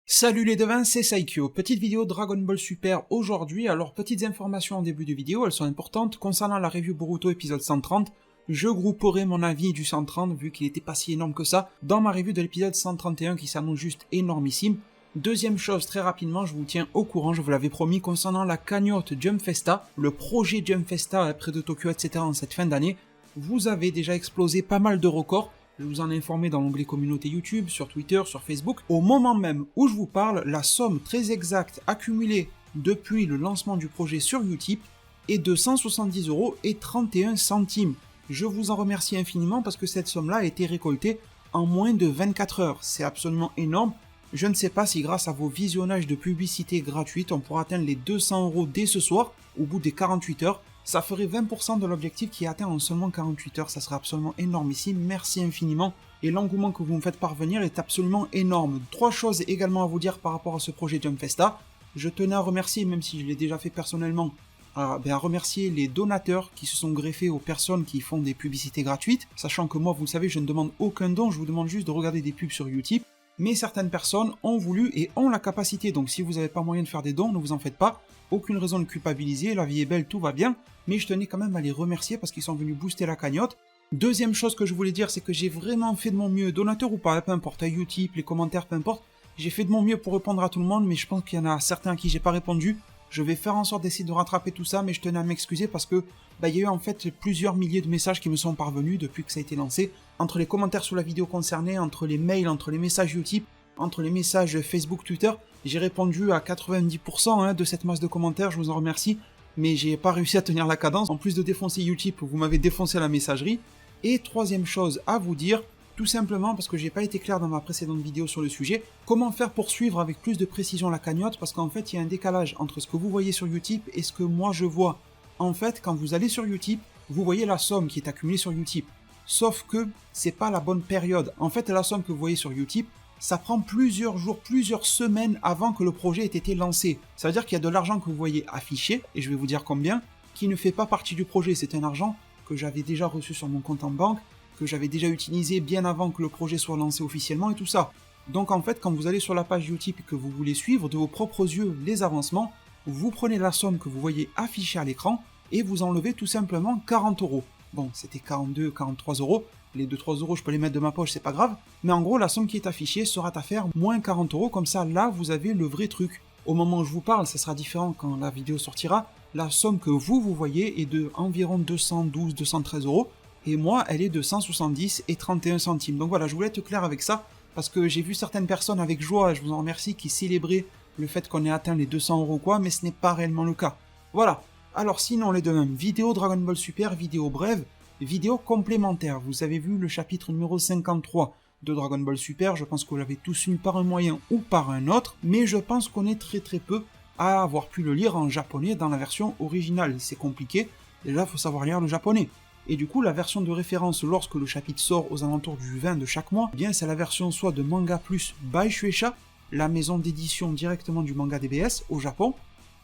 Salut les devins, c'est Saikyo. Petite vidéo Dragon Ball Super aujourd'hui. Alors, petites informations en début de vidéo, elles sont importantes. Concernant la review Boruto épisode 130, je grouperai mon avis du 130, vu qu'il était pas si énorme que ça, dans ma review de l'épisode 131 qui s'annonce juste énormissime. Deuxième chose, très rapidement, je vous tiens au courant, je vous l'avais promis, concernant la cagnotte Jump Festa, le projet Jump Festa près de Tokyo, etc. en cette fin d'année. Vous avez déjà explosé pas mal de records. Je vous en ai informé dans l'onglet communauté YouTube, sur Twitter, sur Facebook. Au moment même où je vous parle, la somme très exacte accumulée depuis le lancement du projet sur Utip est de 170,31 €. Je vous en remercie infiniment parce que cette somme-là a été récoltée en moins de 24 heures. C'est absolument énorme. Je ne sais pas si grâce à vos visionnages de publicité gratuite, on pourra atteindre les 200 € dès ce soir, au bout des 48 heures. Ça ferait 20% de l'objectif qui est atteint en seulement 48 heures, ça serait absolument énorme ici, merci infiniment. Et l'engouement que vous me faites parvenir est absolument énorme. 3 choses également à vous dire par rapport à ce projet Jump Festa. Je tenais à remercier, même si je l'ai déjà fait personnellement, à remercier les donateurs qui se sont greffés aux personnes qui font des publicités gratuites, sachant que moi, vous le savez, je ne demande aucun don, je vous demande juste de regarder des pubs sur Utip. Mais certaines personnes ont voulu et ont la capacité, donc si vous n'avez pas moyen de faire des dons, ne vous en faites pas, aucune raison de culpabiliser, la vie est belle, tout va bien, mais je tenais quand même à les remercier parce qu'ils sont venus booster la cagnotte. Deuxième chose que je voulais dire, c'est que j'ai vraiment fait de mon mieux, donateur ou pas, peu importe, à Utip, les commentaires, peu importe, j'ai fait de mon mieux pour répondre à tout le monde, mais je pense qu'il y en a certains à qui j'ai pas répondu. Je vais faire en sorte d'essayer de rattraper tout ça, mais je tenais à m'excuser parce que il y a eu en fait plusieurs milliers de messages qui me sont parvenus depuis que ça a été lancé. Entre les commentaires sous la vidéo concernée, entre les mails, entre les messages Utip, entre les messages Facebook, Twitter, j'ai répondu à 90% de cette masse de commentaires, je vous en remercie, mais j'ai pas réussi à tenir la cadence. En plus de défoncer Utip, vous m'avez défoncé la messagerie. Et troisième chose à vous dire, tout simplement parce que j'ai pas été clair dans ma précédente vidéo sur le sujet, comment faire pour suivre avec plus de précision la cagnotte, parce qu'en fait il y a un décalage entre ce que vous voyez sur Utip et ce que moi je vois. En fait, quand vous allez sur Utip, vous voyez la somme qui est accumulée sur Utip. Sauf que c'est pas la bonne période. En fait, la somme que vous voyez sur Utip, ça prend plusieurs jours, plusieurs semaines avant que le projet ait été lancé. Ça veut dire qu'il y a de l'argent que vous voyez affiché, et je vais vous dire combien, qui ne fait pas partie du projet. C'est un argent que j'avais déjà reçu sur mon compte en banque, que j'avais déjà utilisé bien avant que le projet soit lancé officiellement et tout ça. Donc en fait, quand vous allez sur la page Utip et que vous voulez suivre de vos propres yeux les avancements, vous prenez la somme que vous voyez affichée à l'écran et vous enlevez tout simplement 40 €. Bon, c'était 42, 43 €. Les 2-3 € je peux les mettre de ma poche, c'est pas grave. Mais en gros, la somme qui est affichée sera à faire moins 40 €, comme ça là vous avez le vrai truc. Au moment où je vous parle, ça sera différent quand la vidéo sortira. La somme que vous voyez est de environ 212, 213 €. Et moi, elle est de 170,31 €. Donc voilà, je voulais être clair avec ça, parce que j'ai vu certaines personnes avec joie, je vous en remercie, qui célébraient le fait qu'on ait atteint les 200 € ou quoi, mais ce n'est pas réellement le cas. Voilà. Alors sinon, les deux mêmes, vidéo Dragon Ball Super, vidéo brève, vidéo complémentaire. Vous avez vu le chapitre numéro 53 de Dragon Ball Super, je pense que vous l'avez tous lu par un moyen ou par un autre, mais je pense qu'on est très peu à avoir pu le lire en japonais dans la version originale. C'est compliqué, déjà il faut savoir lire le japonais. Et du coup, la version de référence lorsque le chapitre sort aux alentours du 20 de chaque mois, eh bien c'est la version soit de Manga Plus by Shueisha, la maison d'édition directement du manga DBS au Japon,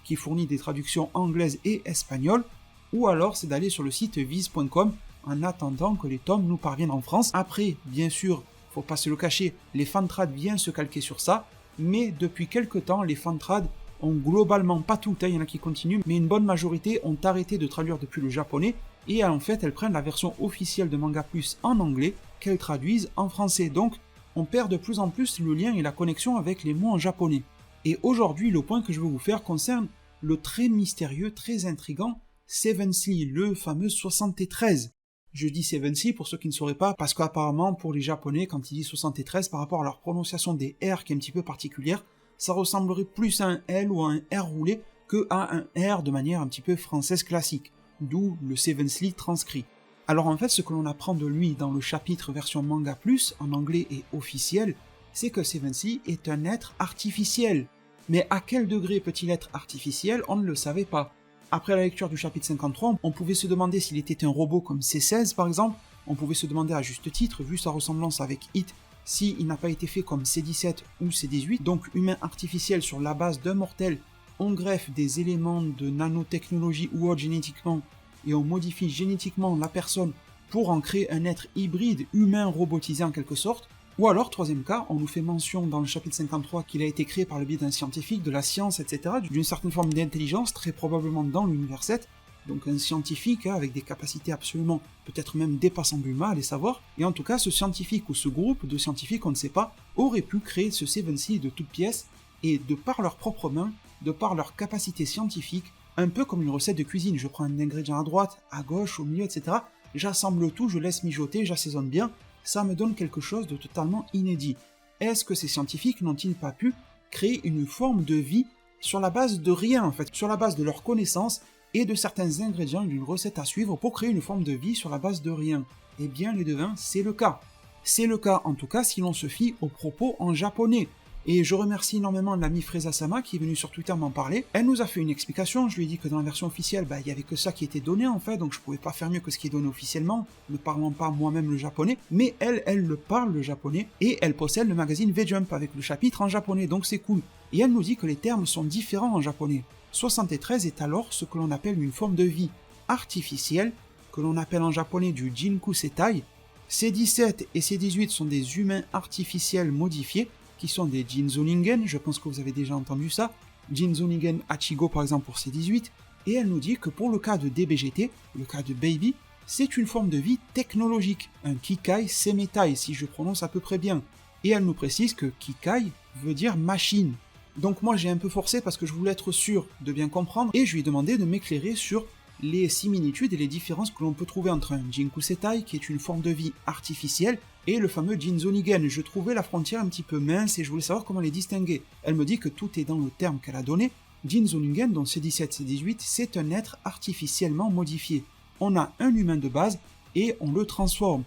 qui fournit des traductions anglaises et espagnoles, ou alors c'est d'aller sur le site viz.com en attendant que les tomes nous parviennent en France. Après, bien sûr, faut pas se le cacher, les fantrades viennent se calquer sur ça, mais depuis quelques temps, les fantrades ont globalement, pas toutes, il y en a qui continuent, mais une bonne majorité ont arrêté de traduire depuis le japonais, et en fait elles prennent la version officielle de Manga Plus en anglais, qu'elles traduisent en français. Donc on perd de plus en plus le lien et la connexion avec les mots en japonais. Et aujourd'hui, le point que je veux vous faire concerne le très mystérieux, très intriguant Sevenslee, le fameux 73. Je dis Sevenslee pour ceux qui ne sauraient pas, parce qu'apparemment pour les japonais, quand ils disent 73, par rapport à leur prononciation des R qui est un petit peu particulière, ça ressemblerait plus à un L ou à un R roulé que à un R de manière un petit peu française classique, d'où le Sevenslee transcrit. Alors en fait, ce que l'on apprend de lui dans le chapitre version Manga Plus, en anglais et officiel, c'est que Sevenslee est un être artificiel. Mais à quel degré peut-il être artificiel, on ne le savait pas. Après la lecture du chapitre 53, on pouvait se demander s'il était un robot comme C16 par exemple, on pouvait se demander à juste titre, vu sa ressemblance avec Hit, s'il n'a pas été fait comme C17 ou C18, donc humain artificiel sur la base d'un mortel, on greffe des éléments de nanotechnologie ou autre génétiquement, et on modifie génétiquement la personne pour en créer un être hybride, humain robotisé en quelque sorte, Ou alors, troisième cas, on nous fait mention dans le chapitre 53 qu'il a été créé par le biais d'un scientifique, de la science, etc., d'une certaine forme d'intelligence, très probablement dans l'univers 7, donc un scientifique avec des capacités absolument, peut-être même dépassant l'humain, allez savoir, et en tout cas ce scientifique ou ce groupe de scientifiques, on ne sait pas, aurait pu créer ce Seven Sea de toutes pièces, et de par leurs propres mains, de par leur capacité scientifique, un peu comme une recette de cuisine, je prends un ingrédient à droite, à gauche, au milieu, etc., j'assemble tout, je laisse mijoter, j'assaisonne bien, ça me donne quelque chose de totalement inédit. Est-ce que ces scientifiques n'ont-ils pas pu créer une forme de vie sur la base de rien en fait, sur la base de leurs connaissances et de certains ingrédients d'une recette à suivre pour créer une forme de vie sur la base de rien? Eh bien les devins, c'est le cas. C'est le cas en tout cas si l'on se fie aux propos en japonais. Et je remercie énormément l'amie Freza-sama qui est venue sur Twitter m'en parler. Elle nous a fait une explication, je lui ai dit que dans la version officielle, il y avait que ça qui était donné en fait, donc je pouvais pas faire mieux que ce qui est donné officiellement, ne parlant pas moi-même le japonais, mais elle le parle le japonais, et elle possède le magazine V-Jump avec le chapitre en japonais, donc c'est cool. Et elle nous dit que les termes sont différents en japonais. 73 est alors ce que l'on appelle une forme de vie artificielle, que l'on appelle en japonais du Jinku Setai. C17 et C18 sont des humains artificiels modifiés, qui sont des Jinzuningen, je pense que vous avez déjà entendu ça, Jinzuningen Hachigo par exemple pour C18, et elle nous dit que pour le cas de DBGT, le cas de Baby, c'est une forme de vie technologique, un Kikai Semetai si je prononce à peu près bien, et elle nous précise que Kikai veut dire machine. Donc moi j'ai un peu forcé parce que je voulais être sûr de bien comprendre, et je lui ai demandé de m'éclairer sur les similitudes et les différences que l'on peut trouver entre un Jinku Setai, qui est une forme de vie artificielle, et le fameux Jinzonigen. Je trouvais la frontière un petit peu mince et je voulais savoir comment les distinguer. Elle me dit que tout est dans le terme qu'elle a donné. Jinzonigen, dont C17, C18, c'est un être artificiellement modifié. On a un humain de base et on le transforme.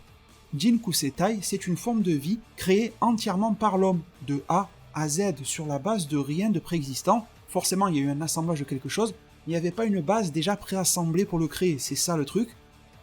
Jinku Setai, c'est une forme de vie créée entièrement par l'homme, de A à Z, sur la base de rien de préexistant. Forcément, il y a eu un assemblage de quelque chose, il n'y avait pas une base déjà préassemblée pour le créer, c'est ça le truc.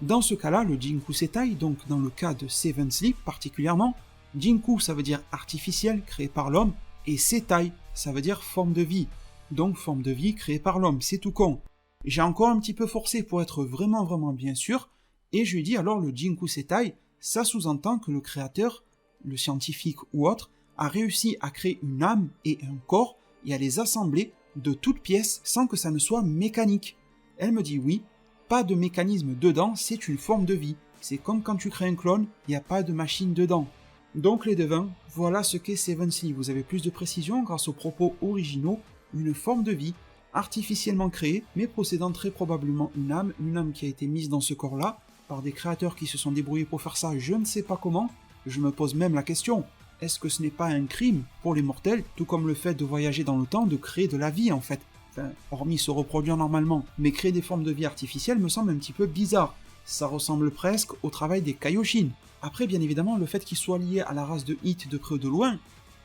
Dans ce cas-là, le Jinku Setai, donc dans le cas de Seven Sleep particulièrement, Jinku ça veut dire artificiel, créé par l'homme, et Setai ça veut dire forme de vie, donc forme de vie créée par l'homme, c'est tout con. J'ai encore un petit peu forcé pour être vraiment bien sûr, et je lui ai dit alors le Jinku Setai, ça sous-entend que le créateur, le scientifique ou autre, a réussi à créer une âme et un corps et à les assembler de toutes pièces sans que ça ne soit mécanique. Elle me dit oui, pas de mécanisme dedans, c'est une forme de vie. C'est comme quand tu crées un clone, il n'y a pas de machine dedans. Donc les devins, voilà ce qu'est Seven Sea. Vous avez plus de précision grâce aux propos originaux, une forme de vie, artificiellement créée, mais possédant très probablement une âme qui a été mise dans ce corps-là, par des créateurs qui se sont débrouillés pour faire ça, je ne sais pas comment. Je me pose même la question, est-ce que ce n'est pas un crime pour les mortels, tout comme le fait de voyager dans le temps, de créer de la vie en fait? Enfin, hormis se reproduire normalement, mais créer des formes de vie artificielles me semble un petit peu bizarre. Ça ressemble presque au travail des Kaioshin. Après, bien évidemment, le fait qu'ils soient liés à la race de Hit de près ou de loin,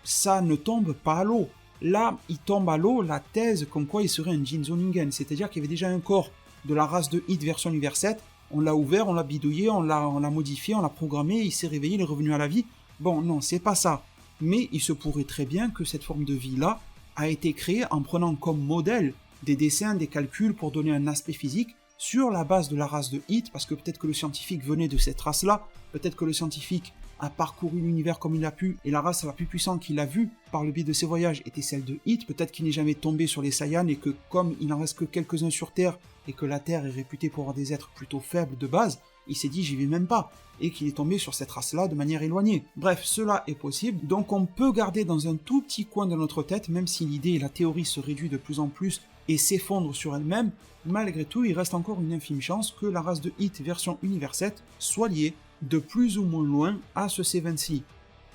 ça ne tombe pas à l'eau. Là, il tombe à l'eau la thèse comme quoi il serait un Jinzoningen, c'est-à-dire qu'il y avait déjà un corps de la race de Hit version univers 7, on l'a ouvert, on l'a bidouillé, on l'a modifié, on l'a programmé, il s'est réveillé, il est revenu à la vie. Bon, non, c'est pas ça. Mais il se pourrait très bien que cette forme de vie-là a été créée en prenant comme modèle des dessins, des calculs pour donner un aspect physique sur la base de la race de Hit, parce que peut-être que le scientifique venait de cette race-là, peut-être que le scientifique a parcouru l'univers comme il a pu, et la race la plus puissante qu'il a vue par le biais de ses voyages était celle de Hit, peut-être qu'il n'est jamais tombé sur les Saiyans, et que comme il n'en reste que quelques-uns sur Terre, et que la Terre est réputée pour avoir des êtres plutôt faibles de base, il s'est dit j'y vais même pas, et qu'il est tombé sur cette race-là de manière éloignée. Bref, cela est possible, donc on peut garder dans un tout petit coin de notre tête, même si l'idée et la théorie se réduisent de plus en plus et s'effondrent sur elle-même, malgré tout il reste encore une infime chance que la race de Hit version univers 7 soit liée de plus ou moins loin à ce Seven Sea.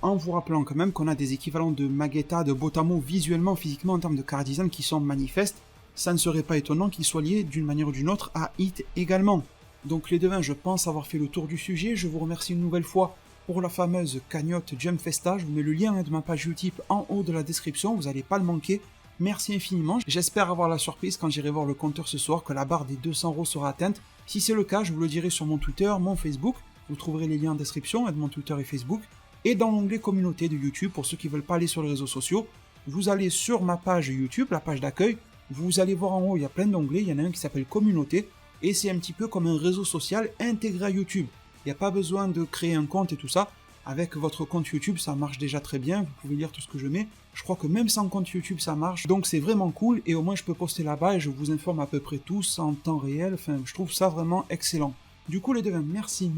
En vous rappelant quand même qu'on a des équivalents de Magetta, de Botamo visuellement, physiquement en termes de chara design qui sont manifestes, ça ne serait pas étonnant qu'ils soient liés d'une manière ou d'une autre à Hit également. Donc les devins, je pense avoir fait le tour du sujet, je vous remercie une nouvelle fois pour la fameuse cagnotte Jump Festa, je vous mets le lien de ma page Utip en haut de la description, vous n'allez pas le manquer, merci infiniment, j'espère avoir la surprise quand j'irai voir le compteur ce soir que la barre des 200€ sera atteinte, si c'est le cas je vous le dirai sur mon Twitter, mon Facebook, vous trouverez les liens en description de mon Twitter et Facebook, et dans l'onglet communauté de YouTube pour ceux qui ne veulent pas aller sur les réseaux sociaux, vous allez sur ma page YouTube, la page d'accueil, vous allez voir en haut il y a plein d'onglets, il y en a un qui s'appelle communauté, et c'est un petit peu comme un réseau social intégré à YouTube. Il n'y a pas besoin de créer un compte et tout ça, Avec votre compte YouTube, ça marche déjà très bien, vous pouvez lire tout ce que je mets. Je crois que même sans compte YouTube, ça marche. Donc c'est vraiment cool, et au moins je peux poster là-bas et je vous informe à peu près tous en temps réel. Enfin, je trouve ça vraiment excellent. Du coup les devins, merci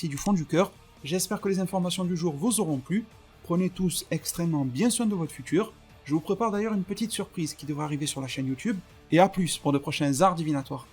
du fond du cœur. J'espère que les informations du jour vous auront plu. Prenez tous extrêmement bien soin de votre futur. Je vous prépare d'ailleurs une petite surprise qui devrait arriver sur la chaîne YouTube. Et à plus pour de prochains arts divinatoires.